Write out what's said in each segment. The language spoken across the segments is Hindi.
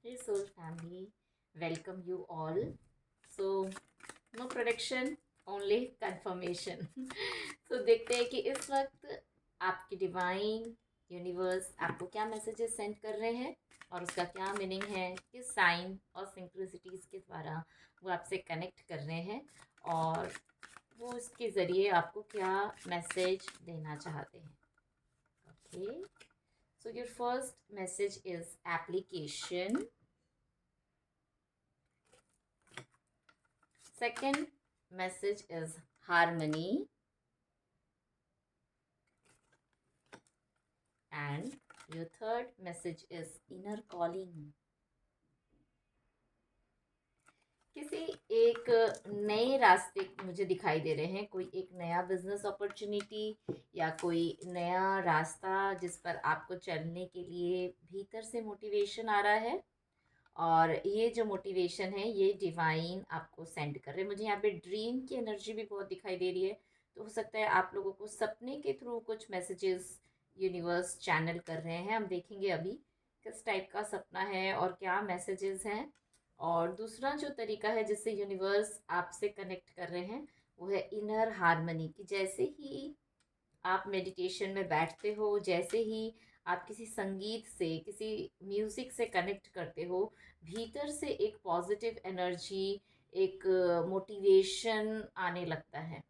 Hey Soul family, welcome you all. So no prediction, only confirmation. So देखते हैं कि इस वक्त आपकी डिवाइन यूनिवर्स आपको क्या मैसेजेस सेंड कर रहे हैं और उसका क्या मीनिंग है, किस साइन और सिंक्रोसिटीज के द्वारा वो आपसे कनेक्ट कर रहे हैं और वो इसके ज़रिए आपको क्या मैसेज देना चाहते हैं. Okay, so your first message is application. Second message is harmony, and your third message is inner calling. किसी एक नए रास्ते मुझे दिखाई दे रहे हैं, कोई एक नया बिजनेस अपॉर्चुनिटी या कोई नया रास्ता जिस पर आपको चलने के लिए भीतर से मोटिवेशन आ रहा है. और ये जो मोटिवेशन है ये डिवाइन आपको सेंड कर रहे हैं. मुझे यहाँ पे ड्रीम की एनर्जी भी बहुत दिखाई दे रही है, तो हो सकता है आप लोगों को सपने के थ्रू कुछ मैसेजेस यूनिवर्स चैनल कर रहे हैं. हम देखेंगे अभी किस टाइप का सपना है और क्या मैसेजेस हैं. और दूसरा जो तरीका है जिससे यूनिवर्स आपसे कनेक्ट कर रहे हैं वो है इनर हार्मनी. कि जैसे ही आप मेडिटेशन में बैठते हो, जैसे ही आप किसी संगीत से, किसी म्यूज़िक से कनेक्ट करते हो, भीतर से एक पॉजिटिव एनर्जी, एक मोटिवेशन आने लगता है.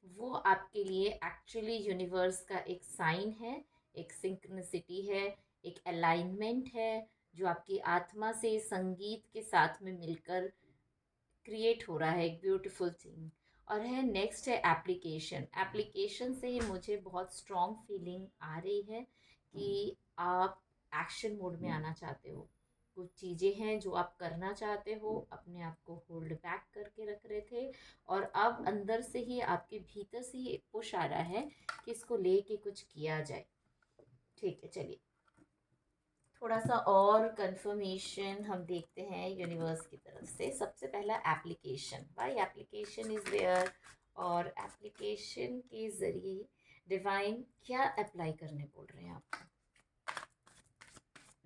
वो आपके लिए एक्चुअली यूनिवर्स का एक साइन है, एक सिंक्रोनिसिटी है, एक अलाइनमेंट है जो आपकी आत्मा से संगीत के साथ में मिलकर क्रिएट हो रहा है, एक ब्यूटीफुल थिंग. और है नेक्स्ट है एप्लीकेशन. एप्लीकेशन से ही मुझे बहुत स्ट्रॉन्ग फीलिंग आ रही है कि आप एक्शन मोड में आना चाहते हो. कुछ चीज़ें हैं जो आप करना चाहते हो, अपने आप को होल्ड बैक करके रख रहे थे, और अब अंदर से ही आपके भीतर से ही एक पुश आ रहा है कि इसको लेके कुछ किया जाए. ठीक है, चलिए थोड़ा सा और कंफर्मेशन हम देखते हैं यूनिवर्स की तरफ से. सबसे पहला application. Why application is there, और एप्लीकेशन के ज़रिए डिवाइन क्या अप्लाई करने बोल रहे हैं आपको.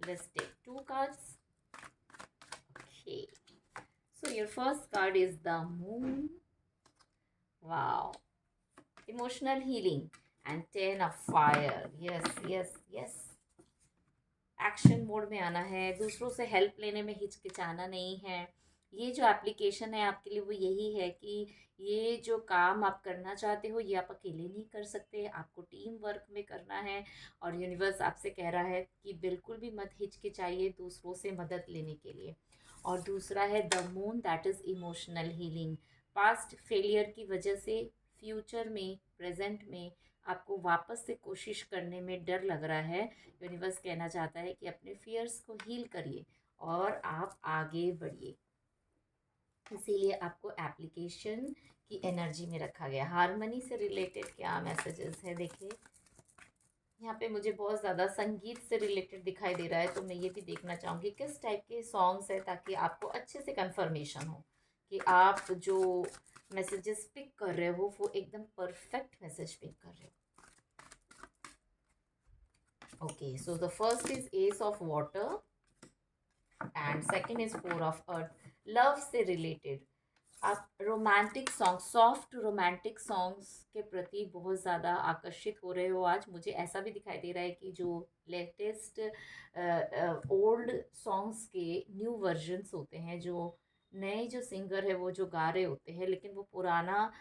Let's take two cards. Okay, so your first card is the moon. Wow, emotional healing and 10 of fire. Yes yes yes, action mode में आना है, दूसरों से हेल्प लेने में हिचकिचाना नहीं है. ये जो एप्लीकेशन है आपके लिए वो यही है कि ये जो काम आप करना चाहते हो ये आप अकेले नहीं कर सकते, आपको टीम वर्क में करना है. और यूनिवर्स आपसे कह रहा है कि बिल्कुल भी मत हिचकिचाइए दूसरों से मदद लेने के लिए. और दूसरा है the moon, that is emotional healing. Past failure की वजह से फ्यूचर में, प्रेजेंट में आपको वापस से कोशिश करने में डर लग रहा है. यूनिवर्स कहना चाहता है कि अपने फियर्स को हील करिए और आप आगे बढ़िए. इसीलिए आपको एप्लीकेशन की एनर्जी में रखा गया. हारमनी से रिलेटेड क्या मैसेजेस है देखिए. यहाँ पे मुझे बहुत ज़्यादा संगीत से रिलेटेड दिखाई दे रहा है, तो मैं ये भी देखना चाहूँगी किस टाइप के सॉन्ग्स है, ताकि आपको अच्छे से कंफर्मेशन हो कि आप जो मैसेजेस पिक कर रहे हो वो एकदम परफेक्ट मैसेज पिक कर रहे हो. Okay, so the first is Ace of Water and second is Four of Earth. Love से related आप romantic song, soft romantic songs के प्रति बहुत ज़्यादा आकर्षित हो रहे हो आज. मुझे ऐसा भी दिखाई दे रहा है कि जो लेटेस्ट ओल्ड सॉन्ग्स के न्यू वर्जन्स होते हैं, जो नए जो सिंगर है वो जो गा रहे होते हैं, लेकिन वो पुराना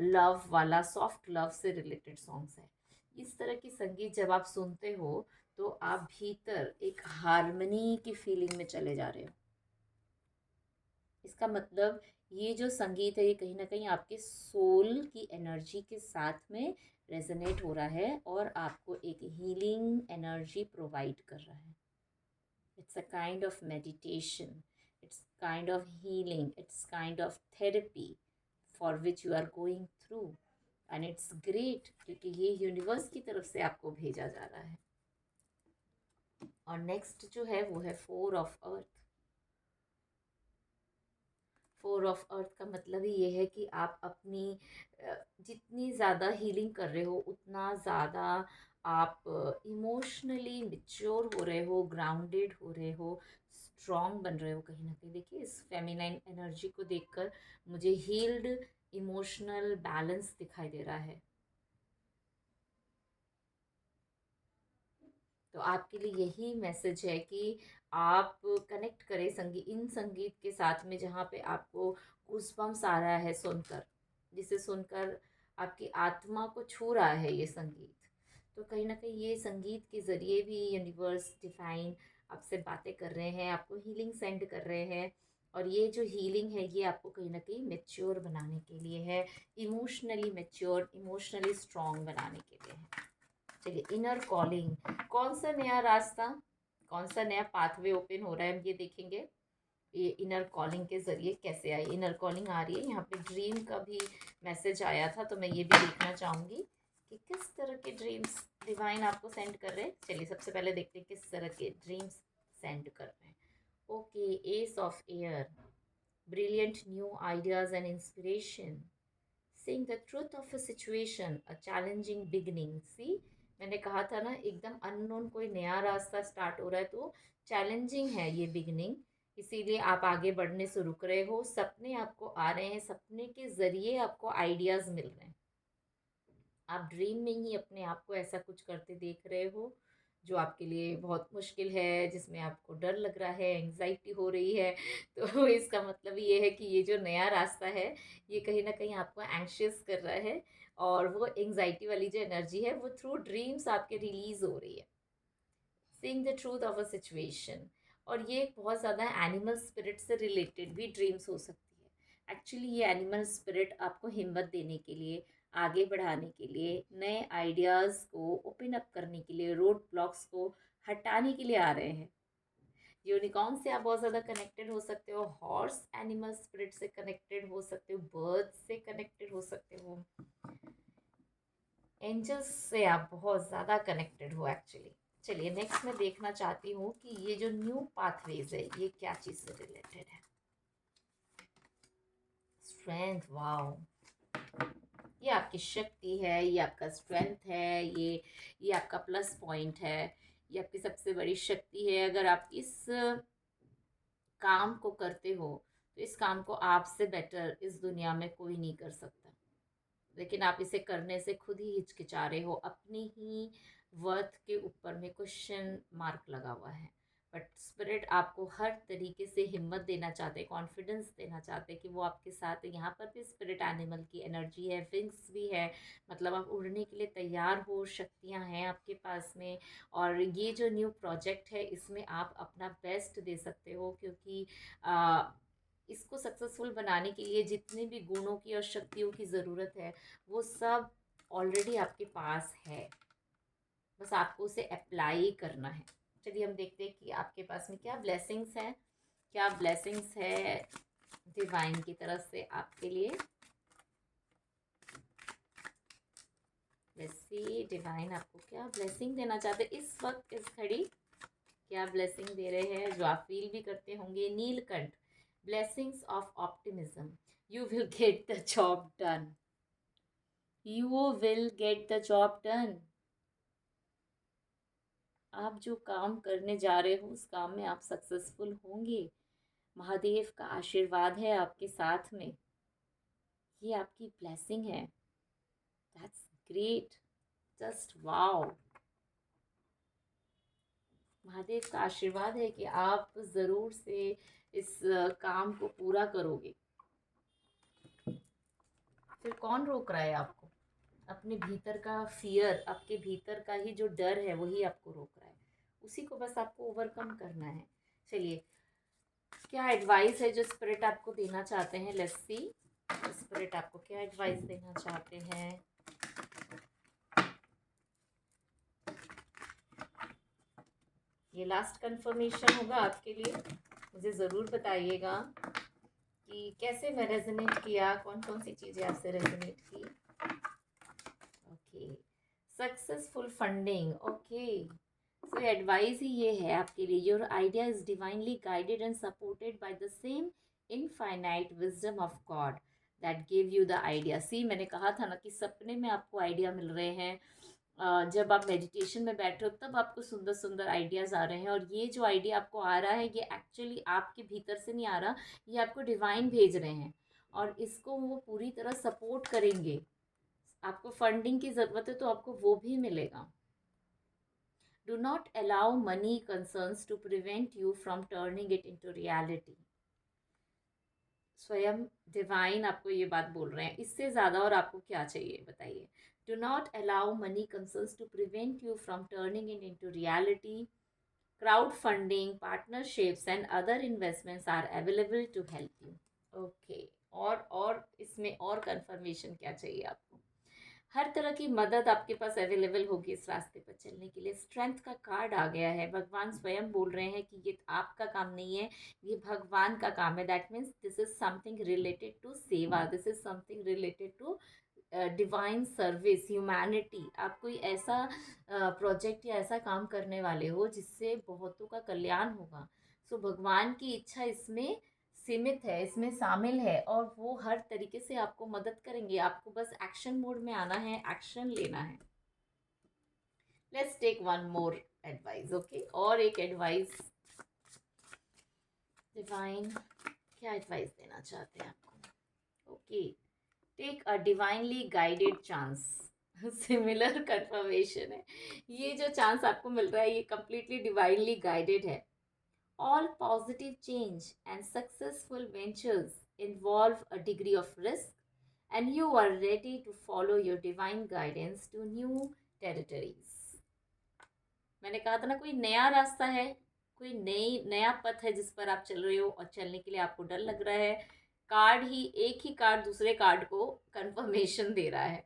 लव वाला सॉफ्ट लव से रिलेटेड सॉन्ग्स है. इस तरह की संगीत जब आप सुनते हो तो आप भीतर एक हारमनी की फीलिंग में चले जा रहे हो. इसका मतलब ये जो संगीत है ये कहीं ना कहीं आपके सोल की एनर्जी के साथ में रेजोनेट हो रहा है और आपको एक हीलिंग एनर्जी प्रोवाइड कर रहा है. It's a kind of meditation, it's kind of healing, it's kind of therapy for which you are going through. And it's great क्योंकि ये यूनिवर्स की तरफ से आपको भेजा जा रहा है. और नेक्स्ट जो है वो है four of earth. Four of earth का मतलब ही ये है कि आप अपनी जितनी ज़्यादा हीलिंग कर रहे हो उतना ज़्यादा आप इमोशनली मैच्योर हो रहे हो, ग्राउंडेड हो रहे हो, स्ट्रॉन्ग बन रहे हो कहीं ना कहीं। देखिए इस फेमिनाइन एनर्जी को देखकर मुझे हील्ड इमोशनल बैलेंस दिखाई दे रहा है। तो आपके लिए यही मैसेज है कि आप कनेक्ट करें इन संगीत के साथ में, जहाँ पे आपको गूज़बम्प्स आ रहा है सुनकर, जिसे सुनकर आपकी आत्मा को छू रहा है ये संगीत। तो कहीं ना कहीं ये संगीत के ज़रिए भी यूनिवर्स डिफाइन आपसे बातें कर रहे हैं, आपको हीलिंग सेंड कर रहे हैं। और ये जो हीलिंग है ये आपको कहीं ना कहीं मेच्योर बनाने के लिए है, इमोशनली मेच्योर, इमोशनली स्ट्रॉन्ग बनाने के लिए है। चलिए इनर कॉलिंग, कौन सा नया रास्ता, कौन सा नया पाथवे ओपन हो रहा है, हम ये देखेंगे। ये इनर कॉलिंग के जरिए कैसे आई, इनर कॉलिंग आ रही है यहाँ पे। ड्रीम का भी मैसेज आया था, तो मैं ये भी देखना चाहूँगी कि किस तरह के ड्रीम्स डिवाइन आपको सेंड कर रहे हैं। चलिए सबसे पहले देखते हैं किस तरह के ड्रीम्स सेंड कर रहे हैं। Okay, S of air, brilliant new ideas and inspiration, seeing the truth of a situation, a challenging beginning. See, मैंने कहा था ना, एकदम अननोन कोई नया रास्ता स्टार्ट हो रहा है तो चैलेंजिंग है ये बिगनिंग, इसीलिए आप आगे बढ़ने से रुक रहे हो। सपने आपको आ रहे हैं, सपने के ज़रिए आपको आइडियाज़ मिल रहे हैं। आप ड्रीम में ही अपने आप को ऐसा कुछ करते देख रहे हो जो आपके लिए बहुत मुश्किल है, जिसमें आपको डर लग रहा है, एंग्जाइटी हो रही है। तो इसका मतलब ये है कि ये जो नया रास्ता है ये कहीं ना कहीं आपको एंग्शियस कर रहा है, और वो एंग्जाइटी वाली जो एनर्जी है वो थ्रू ड्रीम्स आपके रिलीज हो रही है। Seeing the truth of a situation, और ये बहुत ज़्यादा एनिमल स्पिरिट से रिलेटेड भी ड्रीम्स हो सकती है। एक्चुअली ये एनिमल स्पिरिट आपको हिम्मत देने के लिए, आगे बढ़ाने के लिए, नए आइडियाज़ को ओपन अप करने के लिए, रोड ब्लॉक्स को हटाने के लिए आ रहे हैं। यूनिकॉर्न से आप बहुत ज़्यादा कनेक्टेड हो सकते हो, हॉर्स एनिमल स्पिरिट से कनेक्टेड हो सकते हो, बर्ड्स से कनेक्टेड हो सकते हो, एंजल्स से आप बहुत ज़्यादा कनेक्टेड हो एक्चुअली। चलिए नेक्स्ट मैं देखना चाहती हूँ कि ये जो न्यू पाथवेज है ये क्या चीज़ से रिलेटेड है। स्ट्रेंथ, वाओ, ये आपकी शक्ति है, ये आपका स्ट्रेंथ है, ये आपका प्लस पॉइंट है, ये आपकी सबसे बड़ी शक्ति है। अगर आप इस काम को करते हो तो इस काम को आपसे बेटर इस दुनिया में कोई नहीं कर सकता। लेकिन आप इसे करने से खुद ही हिचकिचा रहे हो, अपनी ही वर्थ के ऊपर में क्वेश्चन मार्क लगा हुआ है। बट स्पिरिट आपको हर तरीके से हिम्मत देना चाहते हैं, कॉन्फिडेंस देना चाहते हैं कि वो आपके साथ है। यहाँ पर भी स्पिरिट एनिमल की एनर्जी है, विंग्स भी है, मतलब आप उड़ने के लिए तैयार हो, शक्तियाँ हैं आपके पास में। और ये जो न्यू प्रोजेक्ट है इसमें आप अपना बेस्ट दे सकते हो, क्योंकि इसको सक्सेसफुल बनाने के लिए जितने भी गुणों की और शक्तियों की ज़रूरत है वो सब ऑलरेडी आपके पास है, बस आपको उसे अप्लाई करना है। चलिए हम देखते हैं कि आपके पास में क्या ब्लेसिंग्स हैं, क्या ब्लेसिंग्स है डिवाइन की तरफ से आपके लिए। लेट्स सी डिवाइन आपको क्या ब्लेसिंग देना चाहते हैं इस वक्त, इस घड़ी क्या ब्लेसिंग दे रहे हैं जो आप फील भी करते होंगे। Neelkanth, blessings of optimism, you will get the job done, you will get the job done. आप जो काम करने जा रहे हो उस काम में आप सक्सेसफुल होंगे। महादेव का आशीर्वाद है आपके साथ में, ये आपकी ब्लेसिंग है। That's great, just wow. Mahadev का आशीर्वाद है कि आप ज़रूर से इस काम को पूरा करोगे। फिर कौन रोक रहा है आपको? अपने भीतर का फियर, आपके भीतर का ही जो डर है वही आपको रोक रहा है, उसी को बस आपको ओवरकम करना है। चलिए क्या एडवाइस है जो स्पिरिट आपको देना चाहते हैं, लेट्स सी स्पिरिट आपको क्या एडवाइस देना चाहते हैं। ये लास्ट कंफर्मेशन होगा आपके लिए, मुझे ज़रूर बताइएगा कि कैसे मैं रेजोनेट किया, कौन कौन सी चीज़ें आपसे रेजोनेट की। Okay, successful funding, okay. So advice ही ये है आपके लिए, your idea is divinely guided and supported by the same infinite wisdom of God that give you the idea. See मैंने कहा था ना कि सपने में आपको आइडिया मिल रहे हैं, जब आप मेडिटेशन में बैठे हो तब आपको सुंदर सुंदर आइडियाज़ आ रहे हैं, और ये जो आइडिया आपको आ रहा है ये एक्चुअली आपके भीतर से नहीं आ रहा, ये आपको डिवाइन भेज रहे हैं, और इसको वो पूरी तरह सपोर्ट करेंगे। आपको फंडिंग की ज़रूरत है तो आपको वो भी मिलेगा। Do not allow money concerns to prevent you from turning it into reality. स्वयं डिवाइन आपको ये बात बोल रहे हैं, इससे ज़्यादा और आपको क्या चाहिए बताइए। Do not allow money concerns to prevent you from turning it into reality. Crowdfunding, partnerships and other investments are available to help you. Okay, और इसमें और कंफर्मेशन क्या चाहिए आपको? हर तरह की मदद आपके पास अवेलेबल होगी इस रास्ते पर चलने के लिए। स्ट्रेंथ का कार्ड आ गया है, भगवान स्वयं बोल रहे हैं कि ये आपका काम नहीं है, ये भगवान का काम है। That means this is something related to seva, this is something related to divine service, humanity. आप कोई ऐसा प्रोजेक्ट या ऐसा काम करने वाले हो जिससे बहुतों का कल्याण होगा। सो भगवान की इच्छा इसमें सीमित है, इसमें शामिल है, और वो हर तरीके से आपको मदद करेंगे। आपको बस एक्शन मोड में आना है, एक्शन लेना है। Let's take one more advice. Okay, और एक एडवाइस डिवाइन क्या एडवाइस देना चाहते हैं आपको? Okay, take a divinely guided chance. Similar confirmation है, ये जो चांस आपको मिल रहा है ये कंप्लीटली डिवाइनली गाइडेड है। All positive change and successful ventures involve a degree of risk, and you are ready to follow your divine guidance to new territories. मैंने कहा था ना, कोई नया रास्ता है, कोई नया पथ है जिस पर आप चल रहे हो, और चलने के लिए आपको डर लग रहा है। कार्ड ही, एक ही कार्ड दूसरे कार्ड को कंफर्मेशन दे रहा है,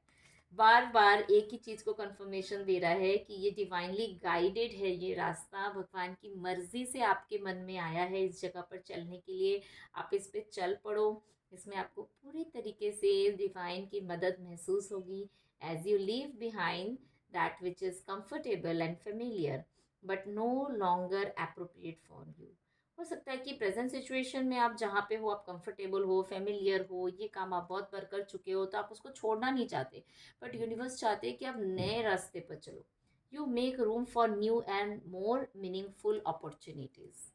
बार बार एक ही चीज़ को कंफर्मेशन दे रहा है कि ये डिवाइनली गाइडेड है, ये रास्ता भगवान की मर्जी से आपके मन में आया है इस जगह पर चलने के लिए। आप इस पे चल पड़ो, इसमें आपको पूरी तरीके से डिवाइन की मदद महसूस होगी। As you leave behind that which is comfortable and familiar but no longer appropriate for you. हो सकता है कि प्रेजेंट सिचुएशन में आप जहाँ पे हो, आप कंफर्टेबल हो, फेमिलियर हो, ये काम आप बहुत बार कर चुके हो, तो आप उसको छोड़ना नहीं चाहते, बट यूनिवर्स चाहते हैं कि आप नए रास्ते पर चलो। You make room for new and more meaningful opportunities.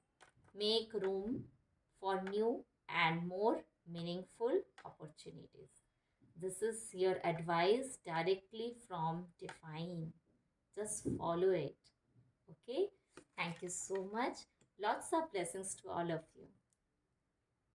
Make room for new and more meaningful opportunities. This is your advice directly from Divine. Just follow it. Okay? Thank you so much. Lots of blessings to all of you.